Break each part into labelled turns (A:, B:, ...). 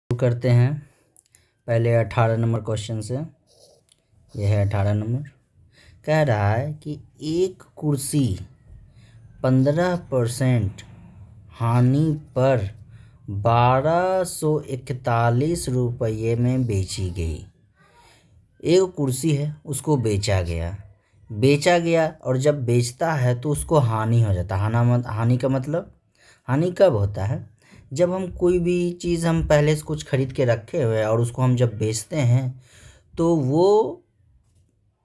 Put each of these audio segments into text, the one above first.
A: शुरू करते हैं पहले 18 नंबर क्वेश्चन से। यह है 18 नंबर। कह रहा है कि एक कुर्सी 15% हानि पर 1241 रुपये में बेची गई। एक कुर्सी है, उसको बेचा गया और जब बेचता है तो उसको हानि हो जाता है। हानि का मतलब, हानि कब होता है? जब हम कोई भी चीज़ हम पहले से कुछ खरीद के रखे हुए और उसको हम जब बेचते हैं तो वो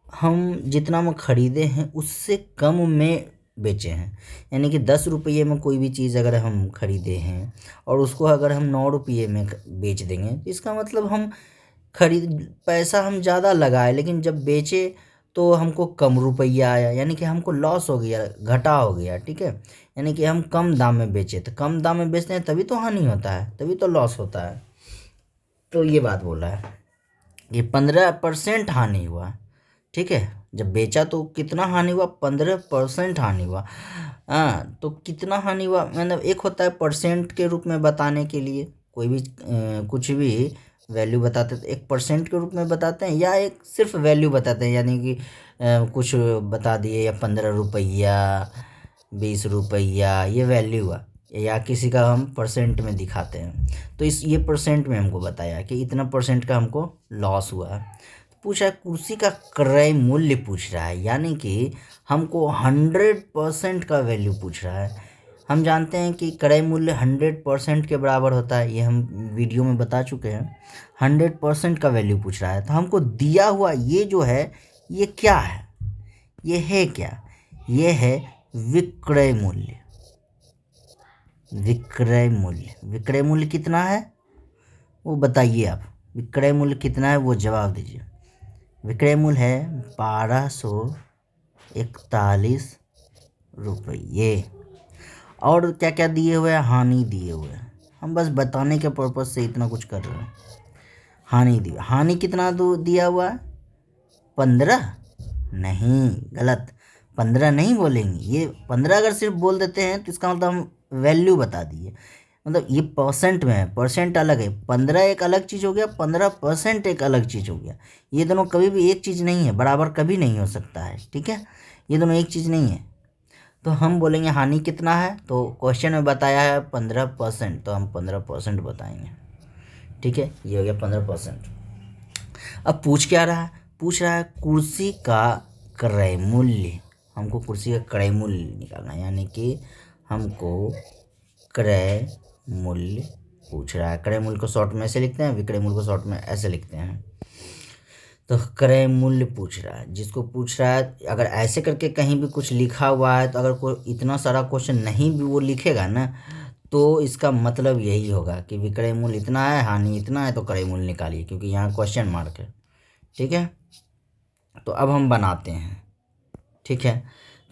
A: हम जितना में ख़रीदे हैं उससे कम में बेचे हैं। यानी कि 10 रुपये में कोई भी चीज़ अगर हम ख़रीदे हैं और उसको अगर हम 9 रुपये में बेच देंगे तो इसका मतलब हम पैसा हम ज़्यादा लगाए, लेकिन जब बेचे तो हमको कम रुपया आया, यानी कि हमको लॉस हो गया, घाटा हो गया। ठीक है, यानी कि हम कम दाम में बेचे, तो कम दाम में बेचते हैं तभी तो हानि होता है, तभी तो लॉस होता है। तो ये बात बोला है, ये 15% हानि हुआ। ठीक है, जब बेचा तो कितना हानि हुआ? 15% हानि हुआ। हाँ, तो कितना हानि हुआ मतलब एक होता है परसेंट के रूप में बताने के लिए, कोई भी कुछ भी वैल्यू बताते तो 1% के रूप में बताते हैं, या एक सिर्फ वैल्यू बताते हैं, यानी कि कुछ बता दिए या 15 रुपया 20 रुपया, ये वैल्यू हुआ, या किसी का हम परसेंट में दिखाते हैं तो ये परसेंट में हमको बताया कि इतना परसेंट का हमको लॉस हुआ। पूछा है कुर्सी का क्रय मूल्य पूछ रहा है, यानी कि हमको 100% का वैल्यू पूछ रहा है। हम जानते हैं कि क्रय मूल्य 100% के बराबर होता है, ये हम वीडियो में बता चुके हैं। 100% का वैल्यू पूछ रहा है, तो हमको दिया हुआ ये जो है ये क्या है? ये है क्या? ये है विक्रय मूल्य। विक्रय मूल्य कितना है वो बताइए आप। विक्रय मूल्य कितना है वो जवाब दीजिए। विक्रय मूल्य है 1241 रुपये। और क्या क्या दिए हुए हैं? हानि दिए हुए हैं। हम बस बताने के पर्पज़ से इतना कुछ कर रहे हैं। हानि कितना दिया हुआ है? 15? नहीं, गलत। 15 नहीं बोलेंगे, ये 15 अगर सिर्फ बोल देते हैं तो इसका मतलब हम वैल्यू बता दिए, मतलब ये परसेंट में है, परसेंट अलग है। 15 एक अलग चीज़ हो गया, 15% एक अलग चीज़ हो गया। ये दोनों कभी भी एक चीज़ नहीं है, बराबर कभी नहीं हो सकता है। ठीक है, ये दोनों एक चीज़ नहीं है। तो हम बोलेंगे हानि कितना है, तो क्वेश्चन में बताया है 15%, तो हम 15% बताएंगे। ठीक है, ये हो गया 15%। अब पूछ रहा है कुर्सी का क्रय मूल्य। हमको कुर्सी का क्रय मूल्य निकालना है, यानी कि हमको क्रय मूल्य पूछ रहा है। क्रय मूल्य को शॉर्ट में ऐसे लिखते हैं, विक्रय मूल्य को शॉर्ट में ऐसे लिखते हैं। तो क्रय मूल्य पूछ रहा है, जिसको पूछ रहा है अगर ऐसे करके कहीं भी कुछ लिखा हुआ है तो अगर कोई इतना सारा क्वेश्चन नहीं भी वो लिखेगा ना, तो इसका मतलब यही होगा कि विक्रय मूल्य इतना है, हानि इतना है, तो क्रय मूल्य निकालिए, क्योंकि यहाँ क्वेश्चन मार्क है। ठीक है, तो अब हम बनाते हैं। ठीक है,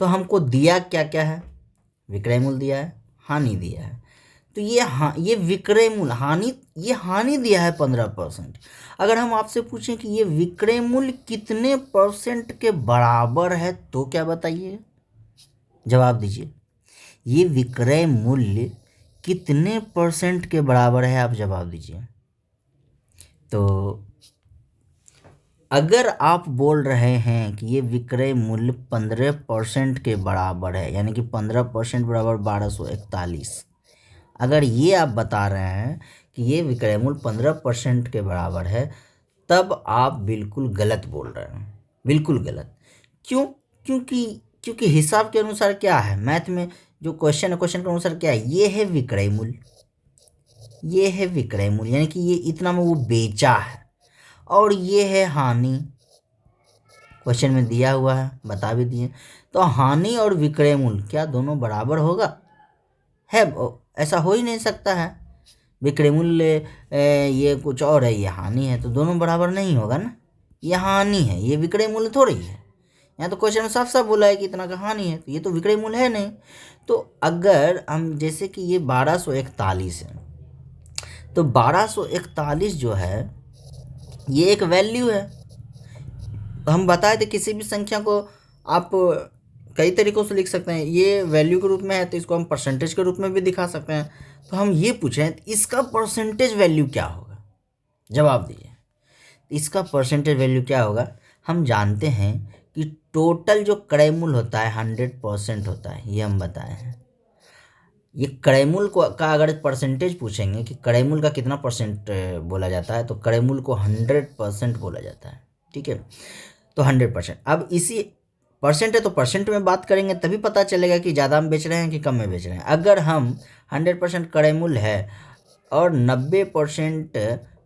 A: तो हमको दिया क्या क्या है? विक्रय मूल्य दिया है, हानि दिया है। तो ये विक्रय मूल्य, हानि दिया है 15%। अगर हम आपसे पूछें कि ये विक्रय मूल्य कितने परसेंट के बराबर है तो क्या बताइए? जवाब दीजिए। ये विक्रय मूल्य कितने परसेंट के बराबर है, आप जवाब दीजिए। तो अगर आप बोल रहे हैं कि ये विक्रय मूल्य 15% के बराबर है, यानी कि 15% बराबर 1241, अगर ये आप बता रहे हैं कि ये विक्रय मूल्य 15% के बराबर है, तब आप बिल्कुल गलत बोल रहे हैं, बिल्कुल गलत। क्यों? क्योंकि हिसाब के अनुसार क्या है, मैथ में जो क्वेश्चन है, क्वेश्चन के अनुसार क्या है? ये है विक्रय मूल्य, ये है विक्रय मूल्य, यानी कि ये इतना में वो बेचा है, और ये है हानि। क्वेश्चन में दिया हुआ है, बता भी दिए। तो हानि और विक्रय मूल्य क्या दोनों बराबर होगा? है, ऐसा हो ही नहीं सकता है। विक्रय मूल्य ये कुछ और है, ये हानि है, तो दोनों बराबर नहीं होगा ना। ये हानि है, ये विक्रय मूल्य थोड़ी है। यहाँ तो क्वेश्चन में साफ साफ बोला है कि इतना का हानि है, तो ये तो विक्रय मूल्य है नहीं। तो अगर हम जैसे कि ये 1241 है, तो 1241 जो है ये एक वैल्यू है। तो हम बताए थे किसी भी संख्या को आप कई तरीक़ों से लिख सकते हैं। ये वैल्यू के रूप में है तो इसको हम परसेंटेज के रूप में भी दिखा सकते हैं। तो हम ये पूछ रहे हैं इसका परसेंटेज वैल्यू क्या होगा? जवाब दीजिए। इसका परसेंटेज वैल्यू क्या होगा? हम जानते हैं कि टोटल जो क्रय मूल्य होता है 100% होता है, ये हम बताए हैं। ये क्रय मूल्य को का अगर परसेंटेज पूछेंगे कि क्रय मूल्य का कितना परसेंट बोला जाता है, तो क्रय मूल्य को 100% बोला जाता है। ठीक है, तो 100%। अब इसी परसेंट है तो परसेंट में बात करेंगे तभी पता चलेगा कि ज़्यादा में बेच रहे हैं कि कम में बेच रहे हैं। अगर हम 100% क्रय मूल्य है और 90%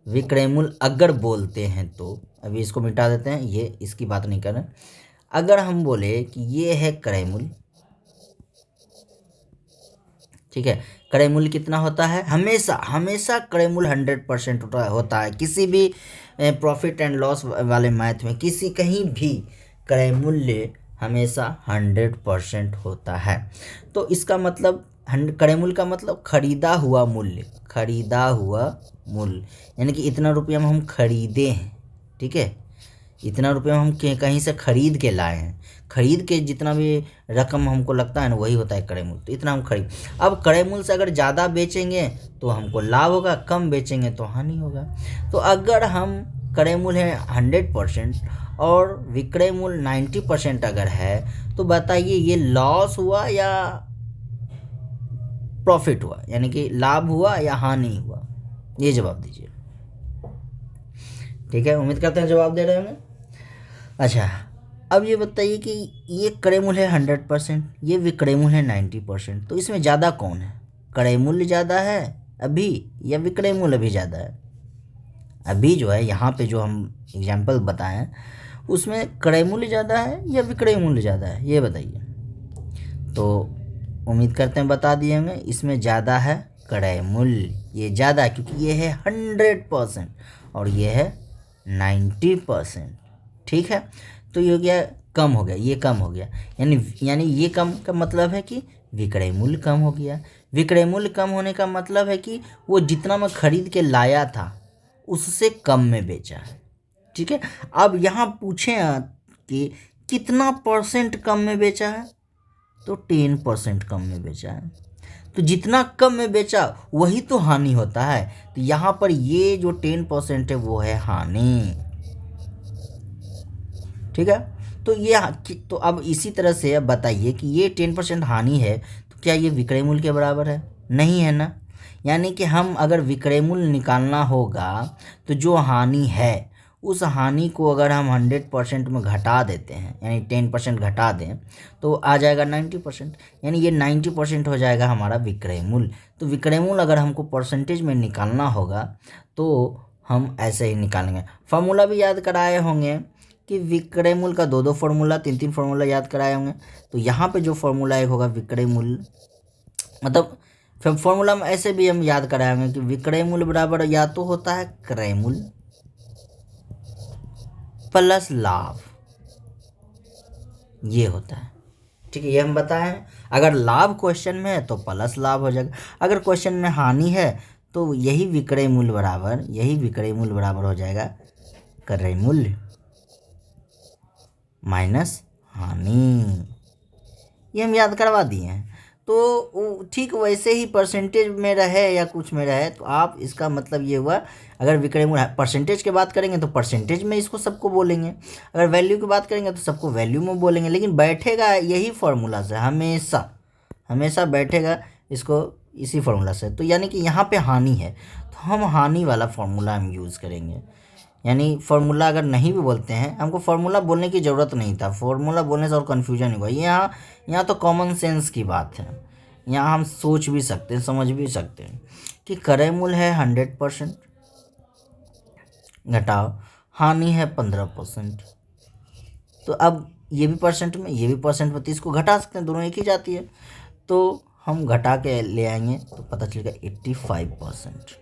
A: विक्रय मूल्य अगर बोलते हैं, तो अभी इसको मिटा देते हैं, ये इसकी बात नहीं कर रहे। अगर हम बोले कि ये है क्रय मूल्य, ठीक है, क्रय मूल्य कितना होता है? हमेशा हमेशा क्रय मूल्य 100% होता है। किसी भी प्रॉफिट एंड लॉस वाले मैथ में कहीं भी क्रय मूल्य हमेशा 100% होता है। तो इसका मतलब क्रय मूल्य का मतलब खरीदा हुआ मूल्य, खरीदा हुआ मूल्य, यानी कि इतना रुपया में हम खरीदे हैं। ठीक है, इतना रुपया हम कहीं से खरीद के लाए हैं, खरीद के जितना भी रकम हमको लगता है ना, वही होता है क्रय मूल्य। तो इतना हम खरीद, अब क्रय मूल्य से अगर ज़्यादा बेचेंगे तो हमको लाभ होगा, कम बेचेंगे तो हानि होगा। तो अगर हम क्रय मूल्य है 100% और विक्रय मूल्य 90% अगर है, तो बताइए ये लॉस हुआ या प्रॉफिट हुआ, यानी कि लाभ हुआ या हानि हुआ? ये जवाब दीजिए। ठीक है, उम्मीद करते हैं जवाब दे रहे होंगे। अच्छा, अब ये बताइए कि ये क्रय मूल्य है 100%, ये विक्रय मूल्य है 90%, तो इसमें ज़्यादा कौन है? क्रय मूल्य ज़्यादा है अभी या विक्रय मूल्य अभी ज़्यादा है? अभी जो है यहाँ पे जो हम एग्जाम्पल बताएं उसमें क्रय मूल्य ज़्यादा है या विक्रय मूल्य ज़्यादा है, ये बताइए। तो उम्मीद करते हैं बता दिए होंगे, इसमें ज़्यादा है क्रय मूल्य, ये ज़्यादा है क्योंकि ये है 100% और ये है 90%। ठीक है, तो ये हो गया कम हो गया, ये कम हो गया, यानी ये कम का मतलब है कि विक्रय मूल्य कम हो गया। विक्रय मूल्य कम होने का मतलब है कि वो जितना मैं खरीद के लाया था उससे कम में बेचा है। ठीक है, अब यहाँ पूछे कि कितना परसेंट कम में बेचा है, तो 10% कम में बेचा है। तो जितना कम में बेचा वही तो हानि होता है। तो यहाँ पर ये जो 10% है वो है हानि। ठीक है, तो ये तो अब इसी तरह से अब बताइए कि ये 10% हानि है, तो क्या ये विक्रय मूल्य के बराबर है? नहीं है ना। यानी कि हम अगर विक्रय मूल्य निकालना होगा तो जो हानि है उस हानि को अगर हम 100% में घटा देते हैं, यानी 10% घटा दें, तो आ जाएगा 90%, यानी ये 90% हो जाएगा हमारा विक्रय मूल्य। तो विक्रय मूल्य अगर हमको परसेंटेज में निकालना होगा तो हम ऐसे ही निकालेंगे। फॉर्मूला भी याद कराए होंगे कि विक्रय मूल्य का दो फॉर्मूला, तीन फॉर्मूला याद कराए होंगे। तो यहाँ पे जो फॉर्मूला एक होगा विक्रय मूल्य, मतलब फिर फॉर्मूला में ऐसे भी हम याद कराए होंगे कि विक्रय मूल्य बराबर या तो होता है क्रय मूल्य प्लस लाभ, ये होता है। ठीक है, ये हम बताए हैं। अगर लाभ क्वेश्चन में है तो प्लस लाभ हो जाएगा, अगर क्वेश्चन में हानि है तो यही विक्रय मूल्य बराबर हो जाएगा क्रय मूल्य माइनस हानि। ये हम याद करवा दिए हैं। तो ठीक वैसे ही परसेंटेज में रहे या कुछ में रहे, तो आप इसका मतलब ये हुआ, अगर विक्रय मूल्य परसेंटेज की बात करेंगे तो परसेंटेज में इसको सबको बोलेंगे, अगर वैल्यू की बात करेंगे तो सबको वैल्यू में बोलेंगे, लेकिन बैठेगा यही फार्मूला से, हमेशा हमेशा बैठेगा इसको इसी फार्मूला से। तो यानी कि यहाँ पे हानि है तो हम हानि वाला फार्मूला हम यूज़ करेंगे। यानी फार्मूला अगर नहीं भी बोलते हैं, हमको फार्मूला बोलने की ज़रूरत नहीं था, फार्मूला बोलने से और कन्फ्यूजन हुआ। यहाँ तो कॉमन सेंस की बात है, यहाँ हम सोच भी सकते हैं, समझ भी सकते हैं कि क्रय मूल्य है 100%, घटाओ हानि है 15%। तो अब ये भी परसेंट में, ये भी परसेंट में, तो इसको घटा सकते हैं, दोनों एक ही जाती है। तो हम घटा के ले आएंगे तो पता चलेगा 85%,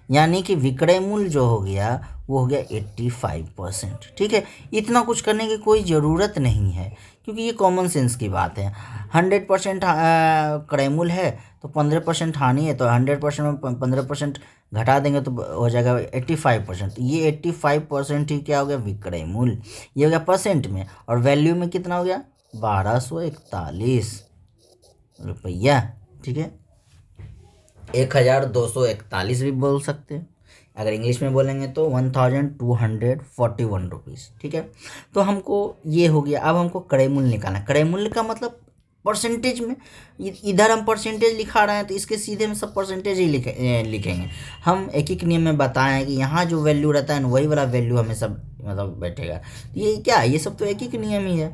A: यानी कि विक्रय मूल्य जो हो गया वो हो गया 85%। ठीक है, इतना कुछ करने की कोई ज़रूरत नहीं है क्योंकि ये कॉमन सेंस की बात है। 100% क्रय मूल्य है तो 15% हानि है, तो 100% में 15% घटा देंगे तो हो जाएगा 85%। तो ये 85% ही क्या हो गया विक्रय मूल्य, ये हो गया परसेंट में, और वैल्यू में कितना हो गया 1241 रुपया। ठीक है, 1241 भी बोल सकते हैं, अगर इंग्लिश में बोलेंगे तो 1241 रुपीज़, ठीक है। तो हमको ये हो गया। अब हमको क्रय मूल्य निकालना है। क्रय मूल्य का मतलब परसेंटेज में, इधर हम परसेंटेज लिखा रहे हैं तो इसके सीधे में सब परसेंटेज ही लिखेंगे। हम एक एक नियम में बताए हैं कि यहाँ जो वैल्यू रहता है वही वाला वैल्यू हमें सब मतलब बैठेगा। तो ये क्या, ये सब तो एक एक नियम ही है।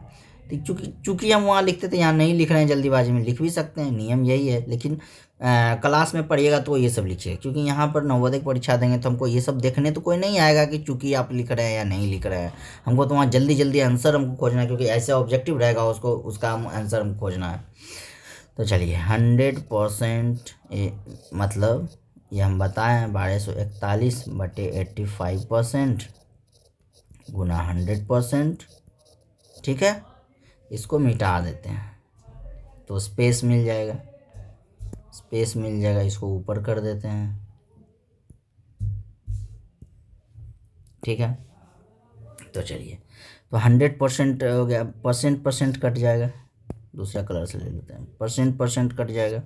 A: तो चूँकि हम वहाँ लिखते थे, यहाँ नहीं लिख रहे हैं जल्दीबाजी में, लिख भी सकते हैं, नियम यही है। लेकिन क्लास में पढ़िएगा तो ये सब लिखिए, क्योंकि यहाँ पर नवोदय की परीक्षा देंगे तो हमको ये सब देखने तो कोई नहीं आएगा कि चूँकि आप लिख रहे हैं या नहीं लिख रहे हैं। हमको तो वहाँ जल्दी जल्दी आंसर हमको खोजना है, क्योंकि ऐसा ऑब्जेक्टिव रहेगा उसका हम आंसर हमको खोजना है। तो चलिए 100% मतलब ये हम बताएं 1241/85% गुना 100%, ठीक है। इसको मिटा देते हैं तो स्पेस मिल जाएगा, इसको ऊपर कर देते हैं, ठीक है। तो चलिए, तो 100% हो गया, परसेंट कट जाएगा, दूसरा कलर से ले लेते हैं, परसेंट कट जाएगा।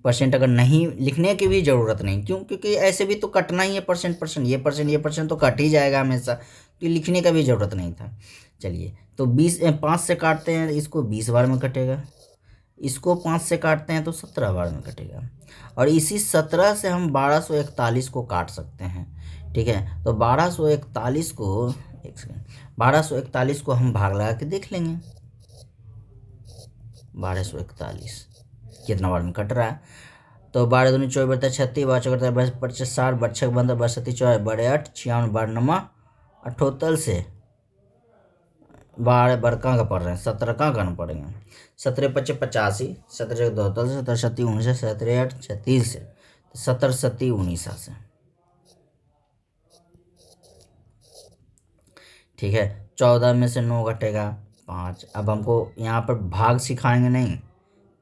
A: परसेंट अगर नहीं लिखने की भी ज़रूरत नहीं, क्यों, क्योंकि ऐसे भी तो कटना ही है, परसेंट ये परसेंट तो कट ही जाएगा हमेशा, तो लिखने का भी ज़रूरत नहीं था। चलिए, तो 5 से काटते हैं, इसको 20 बार में कटेगा, इसको 5 से काटते हैं तो 17 बार में कटेगा, और इसी 17 से हम 1241 को काट सकते हैं, ठीक है। तो 1241 को, एक सेकेंड, 1241 को हम भाग लगा के देख लेंगे। 1241 कितना बार में कट रहा है, तो 12 दूनी 24 बरता 36, 12 चौक 25 60, 12 बंदा 32 24 बड़े 8 56 12 नमा 78 से 12 बार कहाँ का पढ़ रहे हैं, 17 कहाँ करना पड़ेंगे, 17 25 85, 17 2 17 7 19, 17 8 36 से 17 7 19 से, ठीक है। 14 में से 9 घटेगा 5। अब हमको यहाँ पर भाग सिखाएंगे नहीं,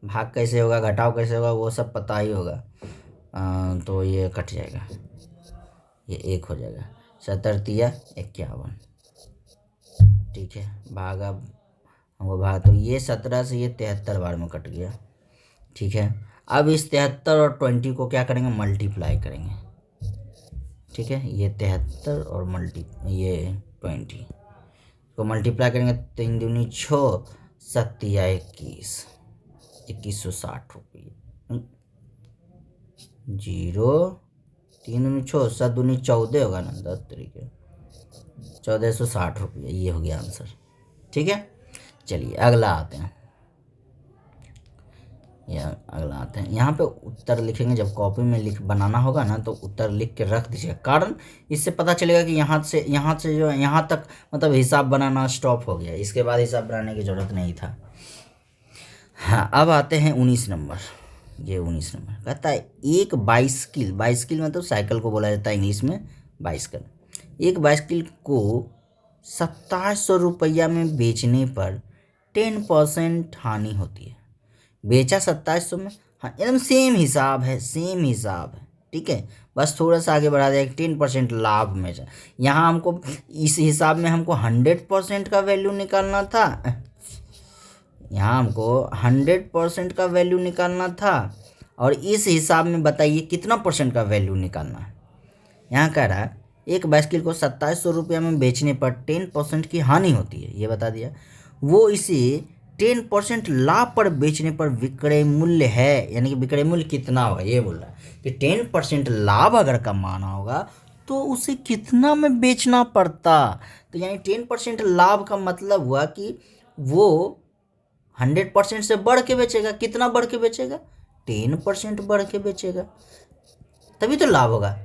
A: भाग कैसे होगा, घटाव कैसे होगा, वो सब पता ही होगा। तो ये कट जाएगा, ये 1 हो जाएगा, 17 तिया 51, ठीक है। भाग, अब हमको भाग, तो ये 17 से ये 73 बार में कट गया, ठीक है। अब इस 73 और 20 को क्या करेंगे, मल्टीप्लाई करेंगे, ठीक है। ये 73 और ये 20 को मल्टीप्लाई करेंगे, 3 दूनी 6, 7 या 21, 2160 रुपये, 0 3 दूनी 6, 7 दूनी 14 होगा ना, 10 तरीके 1460 रुपये, ये हो गया आंसर, ठीक है। चलिए अगला आते हैं, यहाँ पे उत्तर लिखेंगे। जब कॉपी में बनाना होगा ना, तो उत्तर लिख के रख दीजिएगा, कारण इससे पता चलेगा कि यहाँ से जो यहाँ तक मतलब हिसाब बनाना स्टॉप हो गया, इसके बाद हिसाब बनाने की ज़रूरत नहीं था। हाँ, अब आते हैं 19 नंबर। ये 19 नंबर कहता है, एक बाइसिकल मतलब साइकिल को बोला जाता है इंग्लिश में बाइसिकल। एक बाइसिकल को 2700 रुपया में बेचने पर 10% हानि होती है। बेचा 2700 में, हाँ एकदम सेम हिसाब है, ठीक है। बस थोड़ा सा आगे बढ़ा दिया, 10% लाभ में। यहाँ हमको इस हिसाब में हमको 100% का वैल्यू निकालना था, यहाँ हमको 100% का वैल्यू निकालना था, और इस हिसाब में बताइए कितना परसेंट का वैल्यू निकालना है। यहाँ कह रहा है एक बाइसिकल को 2700 रुपया में बेचने पर 10% की हानि होती है, ये बता दिया। वो इसे 10% लाभ पर बेचने पर विक्रय मूल्य है, यानी कि विक्रय मूल्य कितना होगा, ये बोल रहा है कि 10% लाभ अगर कमाना होगा तो उसे कितना में बेचना पड़ता। तो यानी 10% लाभ का मतलब हुआ कि वो 100% से बढ़ के बेचेगा। कितना बढ़ के बेचेगा, 10% बढ़ के बेचेगा, तभी तो लाभ होगा।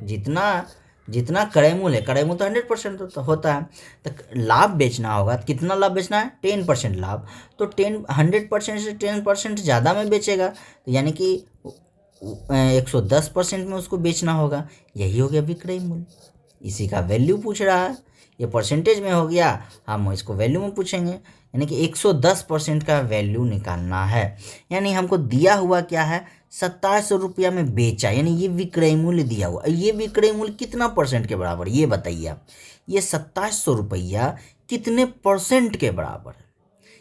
A: जितना क्रय मूल्य तो 100% होता है, तो लाभ बेचना होगा, कितना लाभ बेचना है, 10% लाभ। तो 100% से 10% ज़्यादा में बेचेगा, तो यानी कि 110% में उसको बेचना होगा। यही हो गया विक्रय मूल्य, इसी का वैल्यू पूछ रहा है। ये परसेंटेज में हो गया, हम इसको वैल्यू में पूछेंगे, यानी कि 110% का वैल्यू निकालना है। यानी हमको दिया हुआ क्या है, 2700 रुपया में बेचा, यानी ये विक्रय मूल्य दिया हुआ। ये विक्रय मूल्य कितना परसेंट के बराबर, ये बताइए आप। ये 2700 रुपया कितने परसेंट के बराबर है,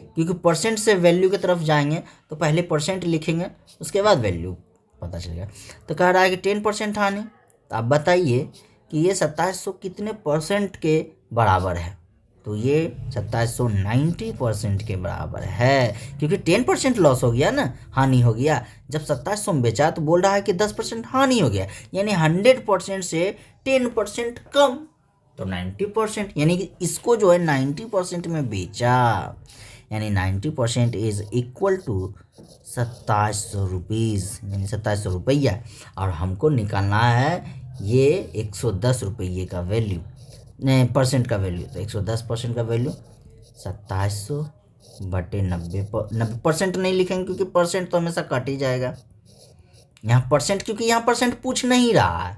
A: क्योंकि परसेंट से वैल्यू की तरफ जाएंगे तो पहले परसेंट लिखेंगे, उसके बाद वैल्यू पता चलेगा। तो कह रहा है कि 10% हानि, तो आप बताइए कि ये 2700 कितने परसेंट के बराबर है, तो ये 2790% के बराबर है, क्योंकि 10% लॉस हो गया ना, हानि हो गया। जब 2700 में बेचा तो बोल रहा है कि 10% हानि हो गया, यानी 100% से 10% कम, तो 90%, यानी कि इसको जो है 90% में बेचा, यानी 90% इज इक्वल टू 2700 रुपीज़, यानी 2700 रुपया। और हमको निकालना है ये 110 रुपये का वैल्यू, नहीं परसेंट का वैल्यू, तो 110% का वैल्यू 2700 बटे 90% नहीं लिखेंगे क्योंकि परसेंट तो हमेशा कट ही जाएगा यहाँ परसेंट, क्योंकि यहाँ परसेंट पूछ नहीं रहा है,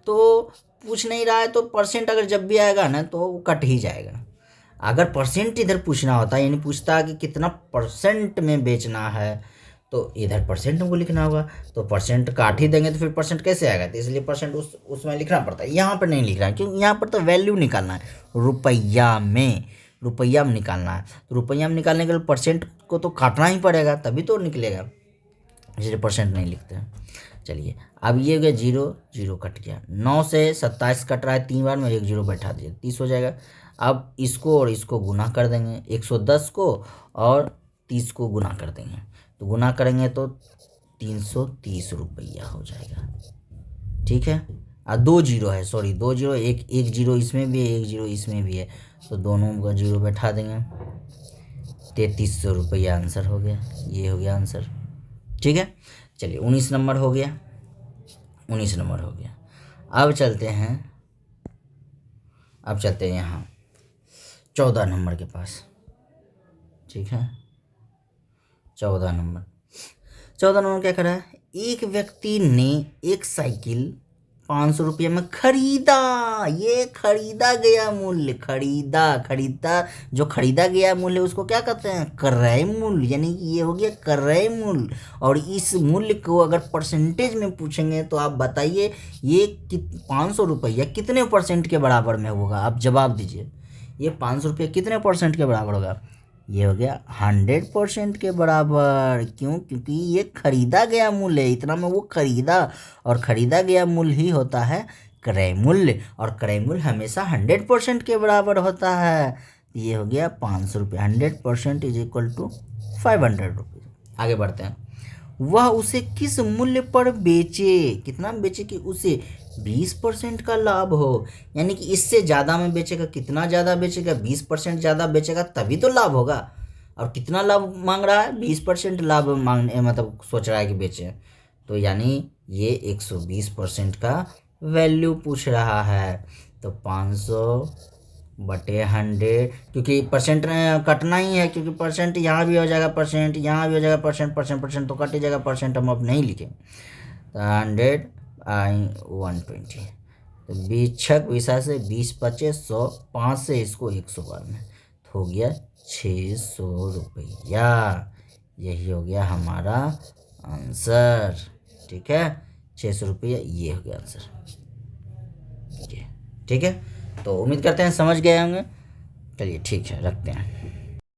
A: तो पूछ नहीं रहा है तो परसेंट अगर जब भी आएगा ना तो वो कट ही जाएगा। अगर परसेंट इधर पूछना होता, यानी पूछता है कि कितना परसेंट में बेचना है, तो इधर परसेंट हमको लिखना होगा, तो परसेंट काट ही देंगे तो फिर परसेंट कैसे आएगा, तो इसलिए परसेंट उसमें लिखना पड़ता है। यहाँ पर नहीं लिख रहा है क्योंकि यहाँ पर तो वैल्यू निकालना है, रुपया में निकालना है, तो रुपया में निकालने के लिए परसेंट को तो काटना ही पड़ेगा तभी तो निकलेगा, इसलिए परसेंट नहीं लिखते हैं। चलिए अब ये हो गया 0 0 कट गया, 9 से 27 कट रहा है 3 बार में, 1 0 बैठा दिया 30 हो जाएगा। अब इसको और इसको गुना कर देंगे, 110 को और 30 को गुना कर देंगे, तो गुना करेंगे तो 330 रुपया हो जाएगा। ठीक है, 2 जीरो है, सॉरी 2 जीरो, एक जीरो इसमें भी है, एक जीरो इसमें भी है, तो दोनों का जीरो बैठा देंगे, 3300 रुपया आंसर हो गया। ये हो गया आंसर। ठीक है, चलिए 19 नंबर हो गया, 19 नंबर हो गया। अब चलते हैं यहाँ 14 नंबर के पास। ठीक है, 14 नंबर क्या करा है, एक व्यक्ति ने एक साइकिल 500 रुपये में खरीदा। ये खरीदा गया मूल्य, खरीदा जो खरीदा गया मूल्य उसको क्या कहते हैं, क्रय मूल्य, यानी कि ये हो गया क्रय मूल्य। और इस मूल्य को अगर परसेंटेज में पूछेंगे तो आप बताइए ये 500 रुपया कितने परसेंट के बराबर में होगा, आप जवाब दीजिए। ये 500 रुपये कितने परसेंट के बराबर होगा, ये हो गया 100% के बराबर। क्यों, क्योंकि ये खरीदा गया मूल्य है, इतना में वो खरीदा, और खरीदा गया मूल्य ही होता है क्रय मूल्य, और क्रय मूल्य हमेशा 100% के बराबर होता है। ये हो गया 500 रुपये, 100% इज इक्वल टू 500 रुपये। आगे बढ़ते हैं, वह उसे किस मूल्य पर बेचे, कितना बेचे कि उसे 20% का लाभ हो, यानी कि इससे ज़्यादा में बेचेगा, कितना ज़्यादा बेचेगा, 20% ज़्यादा बेचेगा तभी तो लाभ होगा। और कितना लाभ मांग रहा है, 20% लाभ मांगने, मतलब सोच रहा है कि बेचे, तो यानी ये 120% का वैल्यू पूछ रहा है। तो 500 बटे 100, क्योंकि परसेंट कटना ही है, क्योंकि परसेंट यहाँ भी हो जाएगा, परसेंट यहाँ भी हो जाएगा, परसेंट तो कट ही जाएगा, परसेंट हम अब नहीं लिखेंगे। तो 100 120, तो 20 छक विषय से 20 25 100, 5 से इसको 100 बार में, तो हो गया 600 रुपया। यही हो गया हमारा आंसर। ठीक है, 600 रुपया, ये हो गया आंसर। ठीक है, तो उम्मीद करते हैं समझ गए होंगे। चलिए ठीक है, रखते हैं।